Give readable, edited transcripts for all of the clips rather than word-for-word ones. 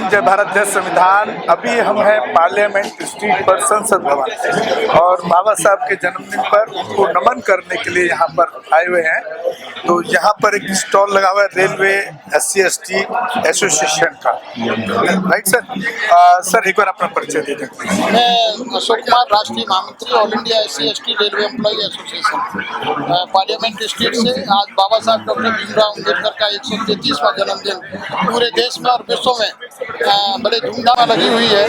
हिंद, जय भारत, जय संविधान। अभी हम हैं पार्लियामेंट स्ट्रीट पर, संसद भवन, और बाबा साहब के जन्मदिन पर उनको नमन करने के लिए यहाँ पर आए हुए हैं। तो यहाँ पर एक स्टॉल लगा हुआ है रेलवे SC/ST एसोसिएशन का, राइट सर? सर एक बार अपना परिचय दे दें। मैं अशोक कुमार, राष्ट्रीय महामंत्री, all India SC/ST railway employee association, parliament street से। आज बाबा साहब डॉक्टर भीमराव अम्बेडकर का 133वां जन्मदिन पूरे देश में और विश्व में बड़े धूमधाम लगी हुई है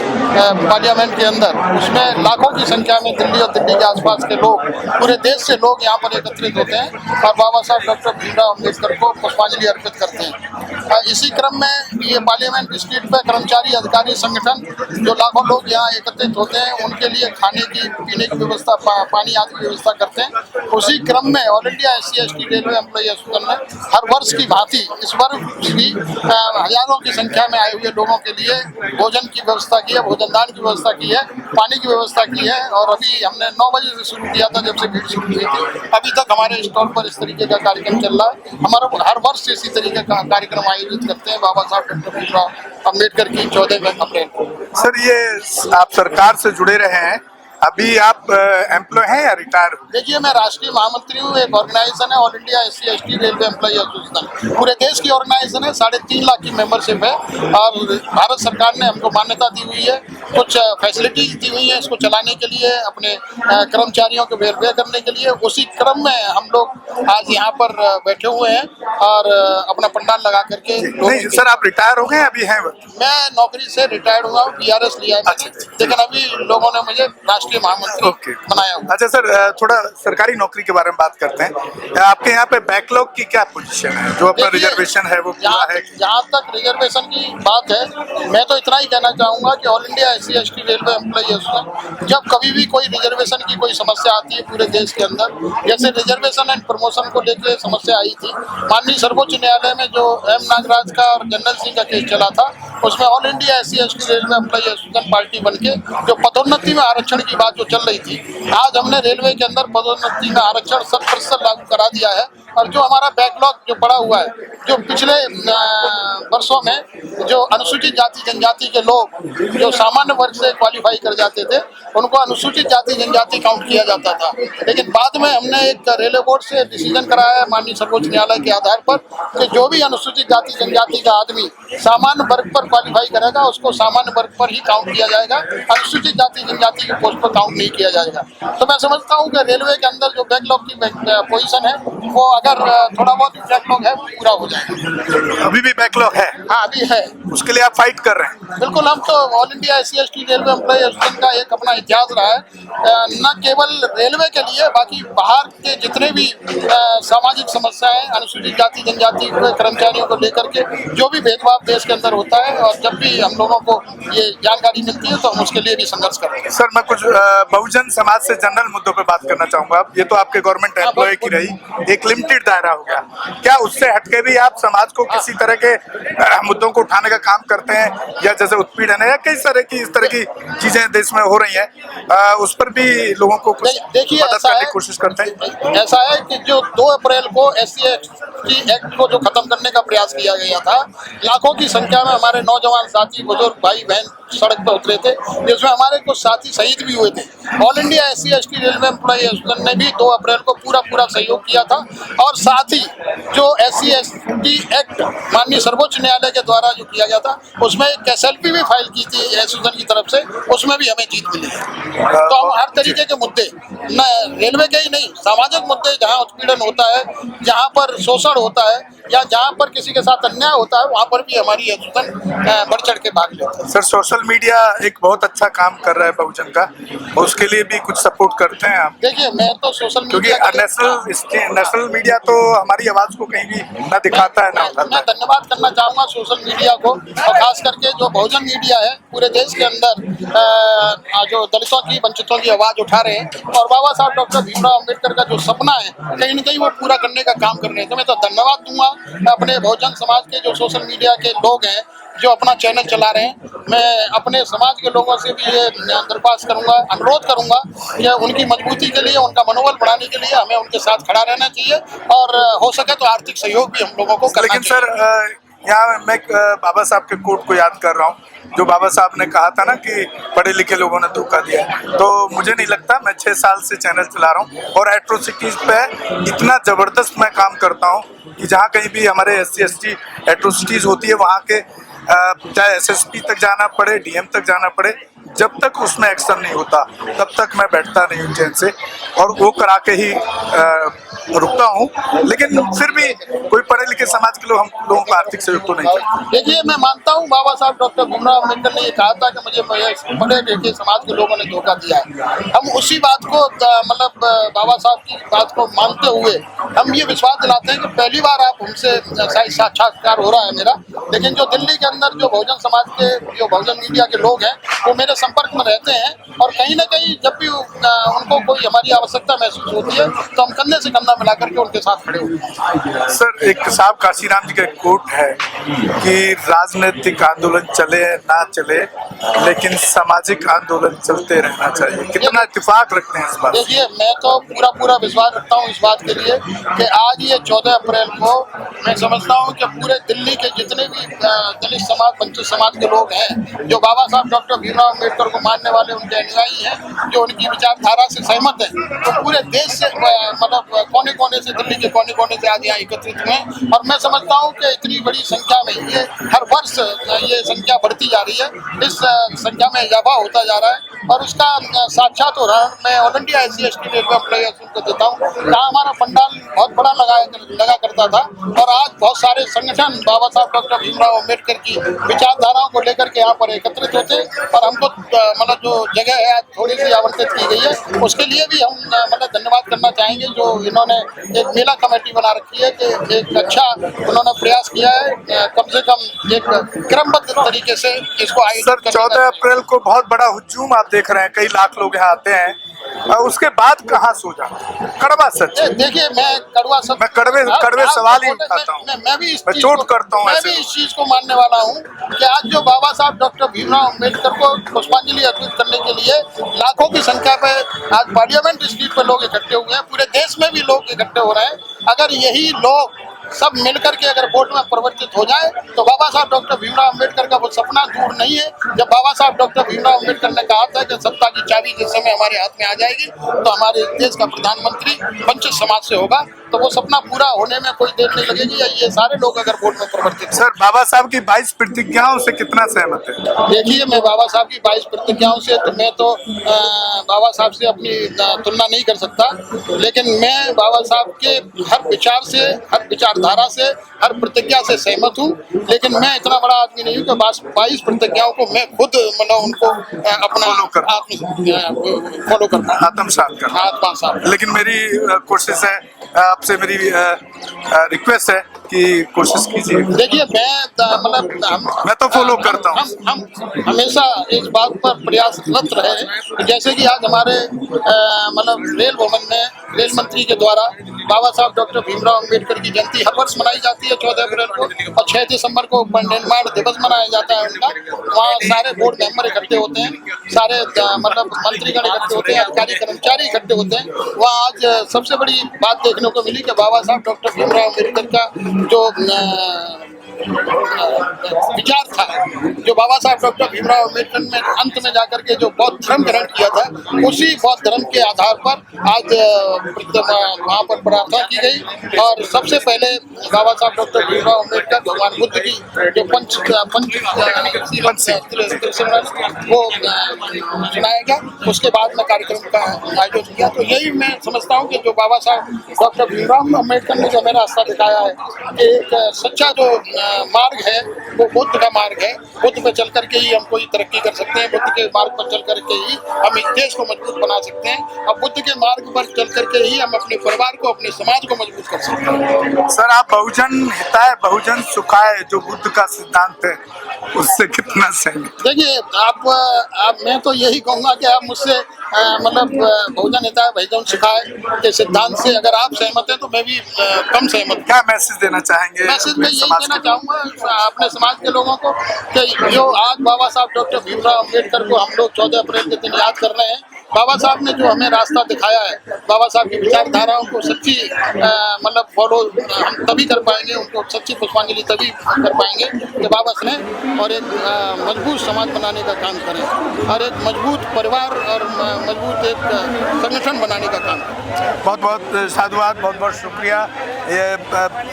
पार्लियामेंट के अंदर। उसमें लाखों की संख्या में दिल्ली और दिल्ली के आसपास के लोग, पूरे देश से लोग यहाँ पर एकत्रित होते हैं और बाबा साहब डॉक्टर भीमराव अम्बेडकर को पुष्पांजलि अर्पित करते हैं। इसी क्रम में ये पार्लियामेंट स्ट्रीट पर कर्मचारी अधिकारी संगठन जो लाखों लोग यहाँ एकत्रित होते हैं, उनके लिए खाने की, पीने की व्यवस्था, पानी आदि की व्यवस्था करते हैं। उसी क्रम में all India SC/ST railway employee association ने हर वर्ष की भांति इस वर्ष भी हजारों की संख्या में आए हुए लोगों के लिए भोजन की व्यवस्था की है, भोजन दान की व्यवस्था की है, पानी की व्यवस्था की है। और अभी हमने 9 बजे से शुरू किया था, जब से भीड़ शुरू हुई थी। अभी तक हमारे स्टॉल पर इस तरीके का कार्यक्रम चल रहा है। हमारा हर वर्ष इसी तरीके का कार्यक्रम आयोजित करते हैं बाबा साहब डॉक्टर भीमराव अम्बेडकर की 14 अप्रैल को। सर ये आप सरकार से जुड़े रहे हैं, अभी आप एम्प्लॉय हैं या रिटायर हो? देखिए, मैं राष्ट्रीय महामंत्री हूँ। एक ऑर्गेनाइजेशन है all India SC/ST railway employee association, पूरे देश की ऑर्गेनाइजेशन है। 3.5 लाख की मेंबरशिप है और भारत सरकार ने हमको मान्यता दी हुई है, कुछ फैसिलिटीज दी हुई है इसको चलाने के लिए, अपने कर्मचारियों को वेलफेयर करने के लिए। उसी क्रम में हम लोग आज यहाँ पर बैठे हुए हैं और अपना पंडाल लगा करके। नहीं सर, आप रिटायर हो गए अभी हैं? मैं नौकरी से रिटायर्ड हुआ हूँ, PRS लिया है मैंने, लेकिन अभी लोगों ने मुझे राष्ट्रीय महामंत्री बनाया हुआ। अच्छा सर, थोड़ा सरकारी नौकरी के बारे में बात करते हैं। आपके यहाँ पे बैकलॉग की क्या पोजीशन है? जो अपना रिजर्वेशन है वो पूरा है? जहाँ तक रिजर्वेशन की बात है, मैं तो इतना ही कहना चाहूँगा कि all India SC/ST railway employee association जब कभी भी कोई रिजर्वेशन की कोई समस्या आती है पूरे देश के अंदर, जैसे रिजर्वेशन एंड प्रमोशन को लेकर समस्या आई थी, माननीय सर्वोच्च न्यायालय में जो M नागराज का और जनरल सिंह का केस चला था, उसमें all India SC/ST railway employee association party बनके जो पदोन्नति में आरक्षण की बात जो चल रही थी, आज हमने रेलवे के अंदर पदोन्नति में आरक्षण 100% लागू करा दिया है। और जो हमारा बैकलॉग जो पड़ा हुआ है, जो पिछले वर्षों में जो अनुसूचित जाति जनजाति के लोग जो सामान्य वर्ग से क्वालिफाई कर जाते थे, उनको अनुसूचित जाति जनजाति काउंट किया जाता था। लेकिन बाद में हमने एक रेलवे बोर्ड से डिसीजन कराया है माननीय सर्वोच्च न्यायालय के आधार पर कि जो भी अनुसूचित जाति जनजाति का आदमी सामान्य वर्ग पर क्वालिफाई करेगा, उसको सामान्य वर्ग पर ही काउंट किया जाएगा, अनुसूचित जाति जनजाति के पोस्ट पर काउंट नहीं किया जाएगा। तो मैं समझता हूँ कि रेलवे के अंदर जो बैकलॉग की पोजीशन है, वो अगर थोड़ा बहुत बैकलॉग है वो पूरा हो जाएगा। अभी भी बैकलॉग है? हाँ, अभी है। उसके लिए आप फाइट कर रहे हैं? बिल्कुल, हम तो all India SC/ST railway employee association का एक अपना इतिहास रहा है, न केवल रेलवे के लिए, बाकी बाहर के जितने भी सामाजिक समस्याएं अनुसूचित जाति जनजाति के कर्मचारियों को लेकर के जो भी भेदभाव देश के अंदर होता है, और जब भी हम लोगों को ये जानकारी मिलती है तो हम उसके लिए भी संघर्ष करते हैं। सर मैं कुछ बहुजन समाज से जनरल मुद्दों पे बात करना चाहूंगा। ये तो आपके गवर्नमेंट एम्प्लॉय की रही, एक लिमिटेड दायरा हो गया, क्या उससे हटके भी आप समाज को किसी तरह के मुद्दों को उठाने का काम करते हैं? या जैसे उत्पीड़न है या कई तरह की इस तरह की चीजें देश में हो रही हैं, उस पर भी लोगों को कुछ मदद करने की कोशिश करते हैं? ऐसा है कि जो 2 अप्रैल को SC/ST एक्ट को जो खत्म करने का प्रयास किया गया था, लाखों की संख्या में हमारे नौजवान साथी, बुजुर्ग भाई बहन सड़क पर उतरे थे, जिसमें हमारे कुछ साथी शहीद भी हुए थे। All India SC/ST railway employee association ने भी 2 अप्रैल को पूरा सहयोग किया था। और साथ ही जो SC/ST एक्ट माननीय सर्वोच्च न्यायालय के द्वारा जो किया गया था, उसमें एक SLP भी फाइल की थी एसोसिएशन की तरफ से, उसमें भी हमें जीत मिली है। तो हम हर तरीके के मुद्दे, न रेलवे के ही नहीं, सामाजिक मुद्दे जहाँ उत्पीड़न होता है, जहाँ पर शोषण होता है, या जहाँ पर किसी के साथ अन्याय होता है, वहाँ पर भी हमारी एसोसिएशन बढ़ चढ़ के भाग लेता है। सर सोशल मीडिया एक बहुत अच्छा काम कर रहा है बहुजन का, उसके लिए भी कुछ सपोर्ट करते हैं आप? देखिए, मैं तो सोशल मीडिया, क्योंकि नेशनल मीडिया तो हमारी आवाज को कहीं भी न दिखाता है ना उठाता है। मैं धन्यवाद करना चाहूँगा सोशल मीडिया को, और खास करके जो बहुजन मीडिया है पूरे देश के अंदर जो दलितों की, वंचितों की आवाज उठा रहे हैं, और बाबा साहब डॉक्टर भीमराव अम्बेडकर का जो सपना है कहीं न कहीं वो पूरा करने का काम कर रहे हैं। तो मैं तो धन्यवाद दूंगा अपने बहुजन समाज के जो सोशल मीडिया के लोग हैं, जो अपना चैनल चला रहे हैं। मैं अपने समाज के लोगों से भी ये दरख्वास्त करूंगा, अनुरोध करूंगा कि उनकी मजबूती के लिए, उनका मनोबल बढ़ाने के लिए हमें उनके साथ खड़ा रहना चाहिए, और हो सके तो आर्थिक सहयोग भी हम लोगों को करना चाहिए। लेकिन सर यहाँ मैं बाबा साहब के कोट को याद कर रहा हूँ, जो बाबा साहब ने कहा था ना कि पढ़े लिखे लोगों ने धोखा दिया है। तो मुझे नहीं लगता, मैं 6 साल से चैनल चला रहा हूँ और एट्रोसिटीज पे इतना जबरदस्त मैं काम करता हूँ कि जहाँ कहीं भी हमारे SC ST एट्रोसिटीज होती है, वहाँ के चाहे SSP तक जाना पड़े, DM तक जाना पड़े, जब तक उसमें एक्शन नहीं होता तब तक मैं बैठता नहीं हूँ चैन से, और वो करा के ही रुकता हूँ। लेकिन फिर भी कोई पढ़े लिखे समाज के लोग हम लोगों को आर्थिक सहयोग तो नहीं करते। देखिए, मैं मानता हूँ बाबा साहब डॉक्टर भीमराव अम्बेडकर ने ये कहा था कि मुझे पढ़े लिखे समाज के लोगों ने धोखा दिया है। हम उसी बात को मतलब बाबा साहब की बात को मानते हुए हम ये विश्वास दिलाते हैं कि पहली बार आप हमसे साक्षात्कार हो रहा है मेरा, लेकिन जो दिल्ली के अंदर जो बहुजन समाज के, जो बहुजन मीडिया के लोग हैं, वो मेरे संपर्क में रहते हैं और कहीं ना कहीं जब भी उनको कोई हमारी आवश्यकता महसूस होती है तो हम कंधे से कंधा मिला करके उनके साथ खड़े होते हैं। सर, एक साहब काशीराम जी का एक कोट है कि राजनीतिक आंदोलन चले ना चले, लेकिन सामाजिक आंदोलन चलते रहना चाहिए। कितना इत्तेफाक रखते हैं इस बात? देखिए, मैं तो पूरा विश्वास रखता हूँ इस बात के लिए कि आज ये 14 अप्रैल को मैं समझता हूँ कि पूरे दिल्ली के जितने भी दलित समाज, वंचित समाज के लोग हैं, जो बाबा साहब डॉक्टर भीमराव अम्बेडकर को मानने वाले, उनके अनुयायी हैं, जो उनकी विचारधारा से सहमत हैं, तो पूरे देश से मतलब कोने कोने से, दिल्ली के कोने कोने से आज यहाँ एकत्रित हुए। और मैं समझता हूँ कि इतनी बड़ी संख्या में, ये हर वर्ष ये संख्या बढ़ती जा रही है, इस संख्या में इजाफा होता जा रहा है और उसका साक्षात उदाहरण मैं all India SC ST railway employee को देता हूँ, जहाँ हमारा पंडाल बहुत बड़ा लगा करता था और आज बहुत सारे संगठन बाबा साहब डॉक्टर भीमराव अम्बेडकर की विचारधाराओं को लेकर के यहाँ पर एकत्रित होते हैं। और हमको मतलब जो जगह है आज थोड़ी सी आवंटित की गई है, उसके लिए भी हम मतलब धन्यवाद करना चाहेंगे जो इन्होंने एक मेला कमेटी बना रखी है कि एक अच्छा उन्होंने प्रयास किया है, कम से कम एक क्रमबद्ध तरीके से इसको आयोजित। 14 अप्रैल को बहुत बड़ा हुजूम आप देख रहे हैं, कई लाख लोग यहाँ आते हैं, उसके बाद कहाँ सो जाते? कड़वा सच। देखिए, मैं कड़वा सच, मैं कड़वे सवाल ही उठाता हूँ, मैं भी मैं चोट करता हूँ। मैं भी इस चीज को मानने वाला हूँ कि आज जो बाबा साहब डॉक्टर भीमराव अम्बेडकर को पुष्पांजलि अर्पित करने के लिए लाखों की संख्या पे आज पार्लियामेंट स्ट्रीट पे लोग इकट्ठे हुए हैं, पूरे देश में भी लोग इकट्ठे हो रहे हैं। अगर यही लोग सब मिलकर के अगर वोट में परिवर्तित हो जाए तो बाबा साहब डॉक्टर भीमराव अम्बेडकर का वो सपना दूर नहीं है। जब बाबा साहब डॉक्टर भीमराव अम्बेडकर ने कहा था कि सत्ता की चाबी जिस समय हमारे हाथ में आ जाएगी तो हमारे देश का प्रधानमंत्री वंचित समाज से होगा, तो वो सपना पूरा होने में कोई देर नहीं लगेगी। ये सारे लोग अगर वोट में परिवर्तित। सर, बाबा साहब की 22 प्रतिज्ञाओं से कितना सहमत है? देखिए, मैं बाबा साहब की 22 प्रतिज्ञाओं से तो मैं तो बाबा साहब से अपनी तुलना नहीं कर सकता, लेकिन मैं बाबा साहब के हर विचार से, हर विचारधारा से, हर प्रतिज्ञा से सहमत हूँ। लेकिन मैं इतना बड़ा आदमी नहीं हूँ कि 22 प्रतिज्ञाओं को मैं खुद मतलब उनको अपना फॉलो करना, आत्मसात करना। लेकिन मेरी कोशिश है, आपसे मेरी रिक्वेस्ट है कि कोशिश कीजिए। देखिए, मैं तो फॉलो करता हूँ। हम हमेशा इस बात पर प्रयासरत रहे, जैसे कि आज हमारे मतलब रेल भवन में रेल मंत्री के द्वारा बाबा साहब डॉक्टर भीमराव अम्बेडकर की जयंती हर वर्ष मनाई जाती है 14 अप्रैल को, और 6 दिसंबर को निर्माण दिवस मनाया जाता है उनका। वहाँ सारे बोर्ड मेंबर इकट्ठे होते हैं, सारे मतलब मंत्रीगण इकट्ठे होते हैं, अधिकारी कर्मचारी इकट्ठे होते हैं। वहाँ आज सबसे बड़ी बात देखने को मिली कि बाबा साहब डॉक्टर भीमराव अम्बेडकर का जो विचार था, जो बाबा साहब डॉक्टर भीमराव अम्बेडकर ने अंत में जाकर के जो बौद्ध धर्म ग्रहण किया था, उसी बौद्ध धर्म के आधार पर आज वहाँ पर प्रार्थना की गई। और सबसे पहले बाबा साहब डॉक्टर भीमराव अम्बेडकर भगवान बुद्ध की जो पंच वो सुनाया गया, उसके बाद में कार्यक्रम का आयोजन किया। तो यही मैं समझता हूँ कि जो बाबा साहब डॉक्टर भीमराव अम्बेडकर ने जो मेरा रास्ता दिखाया है, एक सच्चा जो मार्ग है वो बुद्ध का मार्ग है। बुद्ध पे चल करके ही हम कोई तरक्की कर सकते हैं, बुद्ध के मार्ग पर चल करके ही हम इस देश को मजबूत बना सकते हैं, और बुद्ध के मार्ग पर चल करके ही हम अपने परिवार को, अपने समाज को मजबूत कर सकते हैं। सर, आप बहुजन हिताय बहुजन सुखाय जो बुद्ध का सिद्धांत है, उससे कितना सहमत? देखिए, आप मैं तो यही कहूँगा कि आप मुझसे मतलब बहुजन हिताय बहुजन सुखाय के सिद्धांत से अगर आप सहमत हैं तो मैं भी कम सहमत। क्या मैसेज देना चाहेंगे? मैसेज मैं यही देना चाहूँगा अपने समाज के लोगों को कि जो आज बाबा साहब डॉक्टर भीमराव अम्बेडकर को हम लोग 14 अप्रैल के दिन याद कर रहे हैं, बाबा साहब ने जो हमें रास्ता दिखाया है, बाबा साहब की विचारधाराओं को सच्ची मतलब फॉलो हम तभी कर पाएंगे, उनको सच्ची पुष्पांजलि तभी कर पाएंगे कि बाबा ने और एक मजबूत समाज बनाने का काम करें और एक मजबूत परिवार और मजबूत एक संगठन बनाने का काम करें। बहुत बहुत साधुवाद, बहुत बहुत शुक्रिया।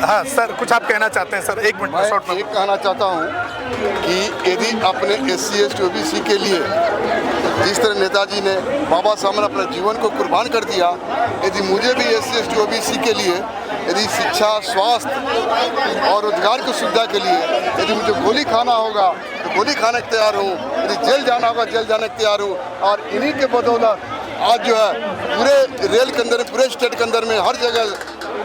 हाँ सर, कुछ आप कहना चाहते हैं सर? एक मिनट में शॉर्ट मैं में। एक कहना चाहता हूँ कि यदि अपने SC ST OBC के लिए जिस तरह नेताजी ने, बाबा साहब ने अपने जीवन को कुर्बान कर दिया, यदि मुझे भी SC ST OBC के लिए यदि शिक्षा, स्वास्थ्य और रोजगार की सुविधा के लिए यदि मुझे गोली खाना होगा तो गोली खाने को तैयार हूँ, यदि जेल जाना होगा जेल जाने को तैयार हूँ। और इन्हीं के बदौलत आज जो है पूरे रेल के अंदर, पूरे स्टेट के अंदर में हर जगह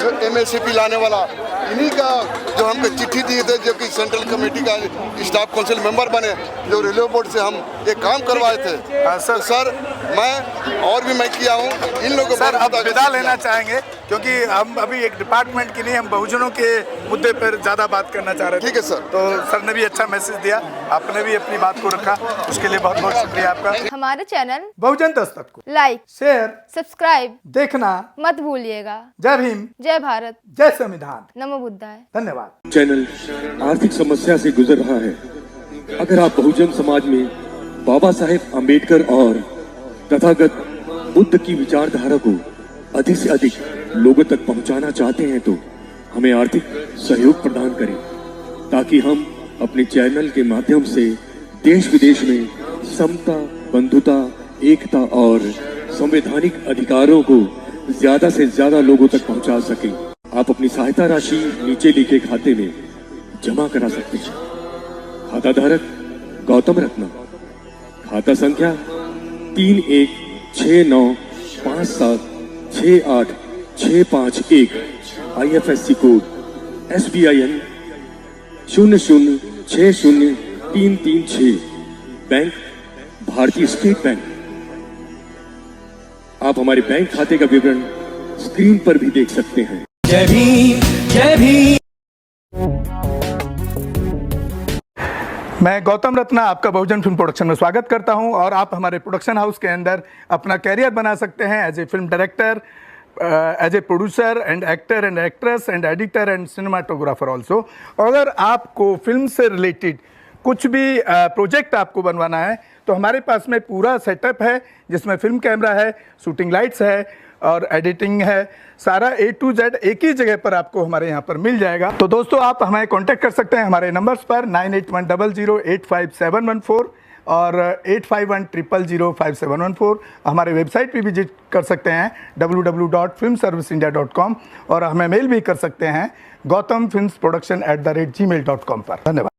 जो MSCP लाने वाला इन्हीं का जो हमको चिट्ठी दिए थे, जो कि सेंट्रल कमेटी का स्टाफ काउंसिल मेंबर बने, जो रेलवे बोर्ड से हम ये काम करवाए थे। सर, तो सर मैं और भी मैं किया हूँ इन लोगों को। सर अब विदा लेना चाहेंगे क्योंकि हम अभी एक डिपार्टमेंट की नहीं, हम बहुजनों के मुद्दे पर ज़्यादा बात करना चाह रहे थे। ठीक है सर। तो सर ने भी अच्छा मैसेज दिया, आपने भी अपनी बात को रखा, उसके लिए बहुत बहुत शुक्रिया आपका। हमारे चैनल बहुजन दस्तक को लाइक, शेयर, सब्सक्राइब देखना मत भूलिएगा। जय भीम, जय भारत, जय संविधान, नमो बुद्धाय। धन्यवाद। चैनल आर्थिक समस्या से गुजर रहा है। अगर आप बहुजन समाज में बाबा साहेब अम्बेडकर और तथागत बुद्ध की विचारधारा को अधिक से अधिक लोगों तक पहुंचाना चाहते हैं तो हमें आर्थिक सहयोग प्रदान करें, ताकि हम अपने चैनल के माध्यम से देश विदेश में समता, बंधुता, एकता और संवैधानिक अधिकारों को ज्यादा से ज्यादा लोगों तक पहुंचा सकें। आप अपनी सहायता राशि नीचे लिखे खाते में जमा करा सकते हैं। खाता धारक गौतम रत्ना, खाता संख्या 3169576865 IFSC कोड SBIN 0060336, बैंक भारतीय स्टेट बैंक। आप हमारे बैंक खाते का विवरण स्क्रीन पर भी देख सकते हैं। जय भीम, जय भीम। मैं गौतम रत्ना आपका बहुजन फिल्म प्रोडक्शन में स्वागत करता हूं और आप हमारे प्रोडक्शन हाउस के अंदर अपना कैरियर बना सकते हैं as a film director, as a producer and actor and actress and editor and cinematographer also. अगर आपको फिल्म से रिलेटेड कुछ भी प्रोजेक्ट आपको बनवाना है तो हमारे पास में पूरा सेटअप है, जिसमें फिल्म कैमरा है, शूटिंग लाइट्स है और एडिटिंग है। सारा A to Z एक ही जगह पर आपको हमारे यहाँ पर मिल जाएगा। तो दोस्तों आप हमें कांटेक्ट कर सकते हैं हमारे नंबर्स पर 9810085714 और 8510005714। हमारे वेबसाइट पे विजिट कर सकते हैं www.filmserviceindia.com और हमें मेल भी कर सकते हैं gautamfilmsproduction@gmail.com पर। धन्यवाद।